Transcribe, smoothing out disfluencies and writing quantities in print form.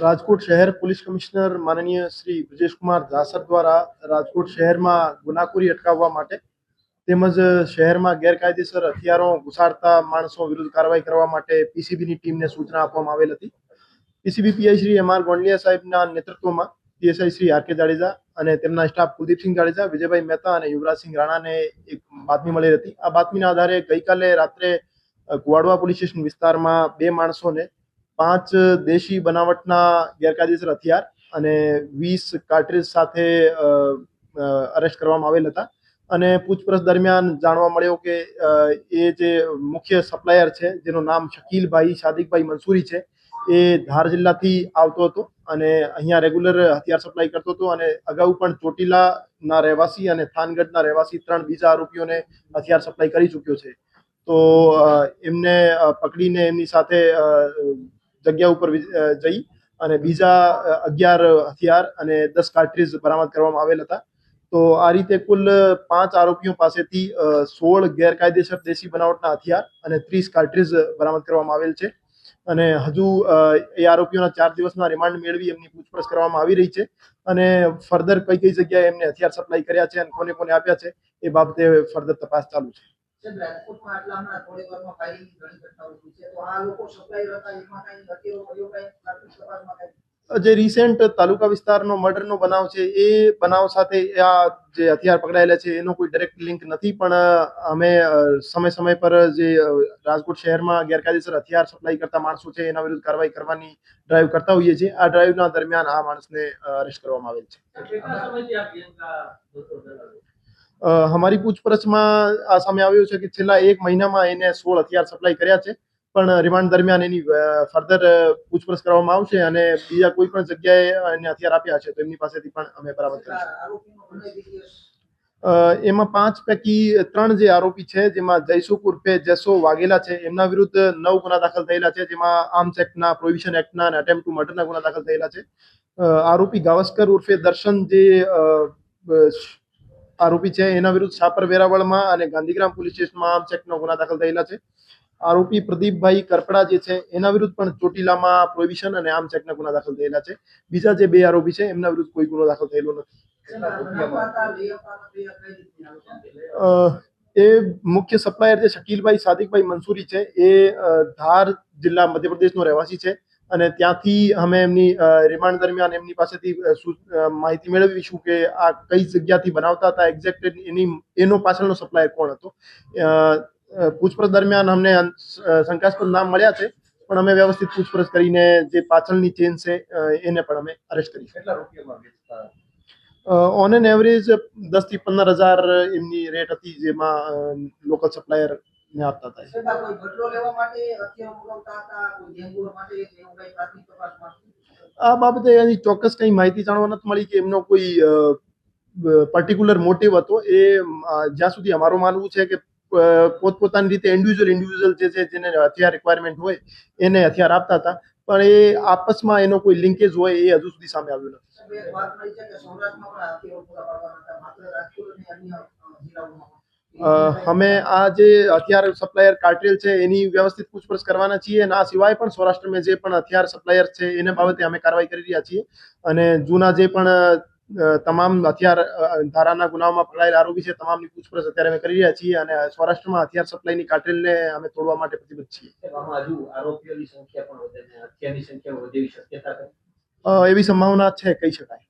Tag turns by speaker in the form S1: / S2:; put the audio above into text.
S1: રાજકોટ શહેર police commissioner માનનીય શ્રી બ્રિજેશકુમાર ઝાસર દ્વારા રાજકોટ શહેરમાં ગુનાખોરી અટકાવવા માટે તેમજ શહેરમાં ગેરકાયદેસર હથિયારો ઘુસાડતા માણસો વિરુદ્ધ કાર્યવાહી કરવા માટે પીસીબીની ટીમને સૂચના આપવામાં આવેલ હતી. PCB PI Shri M R Gondaliya સાહેબના નેતૃત્વમાં PSI Shri R K Jadeja અને તેમના સ્ટાફ કુલદીપસિંહ જાડેજા, વિજયભાઈ મહેતા અને યુવરાજસિંહ રાણાને એક બાતમી મળી હતી. આ બાતમીના આધારે ગઈકાલે રાત્રે કુવાડવા પોલીસ સ્ટેશન વિસ્તારમાં બે માણસોને 5 દેશી બનાવટના ગેરકાયદેસર હથિયાર અને 20 કાર્ટ્રીજ સાથે અરેસ્ટ કરવામાં આવેલ હતા. અને પૂછપરછ દરમિયાન જાણવા મળ્યો કે એ જે મુખ્ય સપ્લાયર છે, જેનું નામ શકીલભાઈ સાદિકભાઈ મંસૂરી છે, એ ધાર જિલ્લાથી આવતો હતો અને અહીંયા રેગ્યુલર હથિયાર સપ્લાય કરતો હતો. અને અગાઉ પણ ચોટીલાના રહેવાસી અને થાનગઢના રહેવાસી 3 બીજા આરોપીઓને હથિયાર સપ્લાય કરી ચૂક્યો છે. તો એમને પકડીને એમની સાથે જગ્યા ઉપર જઈ અને બીજા 11 હથિયાર અને 10 કાર્ટ્રીજ બરામદ કરવામાં આવેલ હતા. તો આ રીતે કુલ 5 આરોપીઓ પાસેથી 16 ગેરકાયદેસર દેશી બનાવટના હથિયાર અને 30 કાર્ટ્રીજ બરામદ કરવામાં આવેલ છે. અને હજુ એ આરોપીઓના 4 દિવસના રિમાન્ડ મેળવી એમની પૂછપરછ કરવામાં આવી રહી છે. અને ફર્ધર કઈ કઈ જગ્યાએ એમને હથિયાર સપ્લાય કર્યા છે અને કોને કોને આપ્યા છે એ બાબતે ફર્ધર તપાસ ચાલુ છે.
S2: રાજકોટમાં આટલા હમણાં થોડી વારમાં ફાયરિંગની ઘણી ઘટનાઓ થઈ છે, તો આ લોકો સપ્લાયર હતા, એમાં કઈ હત્યાઓ કર્યો, કઈ પ્રાથમિક તપાસમાં કઈ
S1: જે રિસેન્ટ તાલુકા વિસ્તારનો મર્ડરનો બનાવ છે, એ બનાવ સાથે આ જે હથિયાર પકડાયેલા છે એનો કોઈ ડાયરેક્ટ લિંક નથી. પણ અમે સમય સમય પર જે રાજકોટ શહેરમાં ગેરકાયદેસર હથિયાર સપ્લાય કરતા માણસો છે એના વિરુદ્ધ કાર્યવાહી કરવાની ડ્રાઈવ કરતા હોઈએ છીએ. આ ડ્રાઈવના દરમિયાન આ માણસને અરેસ્ટ કરવામાં આવેલ છે. हमारी पूछपरछમાં આ સામે આવ્યું છે કે છેલ્લા 1 મહિનામાં એને 16 હથિયાર સપ્લાય કર્યા છે. પણ રિમાન્ડ દરમિયાન એની ફર્ધર પૂછપરછ કરવામાં આવશે અને બીજા કોઈ પણ જગ્યાએ એને હથિયાર આપ્યા છે તો એમની પાસેથી પણ અમે બરામદ કરીશું. એમાં 5 પૈકી 3 જે આરોપી છે, જેમાં જયસુખ ઉર્ફે જેસો વાઘેલા છે, એમના વિરુદ્ધ 9 ગુના દાખલ થયેલા છે, જેમાં આર્મ્સ એક્ટના, પ્રોહિબિશન એક્ટના અને અટેમ્પ્ટ ટુ મર્ડરના ગુના દાખલ થયેલા છે. આરોપી ગાવસ્કર ઉર્ફે દર્શન જે આરોપી છે એના વિરુદ્ધ સાપર વેરાવળમાં અને ગાંધીગ્રામ પોલીસ સ્ટેશનમાં આર્મ્સ એક્ટનો ગુના દાખલ થયેલા છે. આરોપી પ્રદીપભાઈ કરપડા જે છે એના વિરુદ્ધ પણ ચોટીલામાં પ્રોહિબિશન અને આર્મ્સ એક્ટના ગુના દાખલ થયેલા છે. બીજા જે 2 આરોપી છે એમના વિરુદ્ધ કોઈ ગુનો દાખલ થયેલો નથી. એ મુખ્ય સપ્લાયર જે શકીલભાઈ સાદિકભાઈ મંસૂરી છે, એ ધાર જિલ્લા મધ્યપ્રદેશનો રહેવાસી છે. અને ત્યાંથી અમે એમની રિમાન્ડ દરમિયાન એમની પાસેથી માહિતી મેળવીશું કે આ કઈ જગ્યાથી બનાવતા હતા, એક્ઝેક્ટ એનો પાછળનો સપ્લાયર કોણ હતો. પૂછપરછ દરમિયાન અમને શંકાસ્પદ નામ મળ્યા છે, પણ અમે વ્યવસ્થિત પૂછપરછ કરીને જે પાછળની ચેન છે એને પણ અમે અરેસ્ટ કરી. કેટલા રૂપિયામાં વેચતા? ઓન એન એવરેજ 10 થી 15,000 એમની રેટ હતી, જેમાં લોકલ સપ્લાયર ને આપતા હતા. આ બાબતે એની ચોક્કસ કઈ માહિતી જાણવા નથી મળી કે એમનો કોઈ પર્ટિક્યુલર મોટિવ હતો. એ જ્યાં સુધી અમારું માનવું છે કે પોતપોતાની રીતે ઇન્ડિવિજ્યુઅલ જે છે જેને હથિયાર રિક્વાયરમેન્ટ હોય એને હથિયાર આપતા હતા, પણ એ આપસમાં એનો કોઈ લિંકેજ હોય એ હજુ સુધી સામે આવ્યું નથી. અમે આ જે હથિયાર સપ્લાયર કાર્ટેલ છે એની વ્યવસ્થિત પૂછપરછ કરવાના છીએ અને આ સિવાય પણ સૌરાષ્ટ્રમાં જે પણ હથિયાર સપ્લાયર છે એને બાબતે અમે કાર્યવાહી કરી રહ્યા છીએ. અને જૂના જે પણ તમામ હથિયાર ધારાના ગુનાઓમાં પકડાયેલા આરોપી છે તમામની પૂછપરછ અત્યારે અમે કરી રહ્યા છીએ અને સૌરાષ્ટ્રમાં હથિયાર સપ્લાયની કાર્ટેલને અમે તોડવા માટે પ્રતિબદ્ધ છીએ. હજુ આરોપીઓની સંખ્યા પણ વધે છે, હથિયારની સંખ્યા વધે એવી શક્યતા એવી સંભાવના છે, કહી શકાય.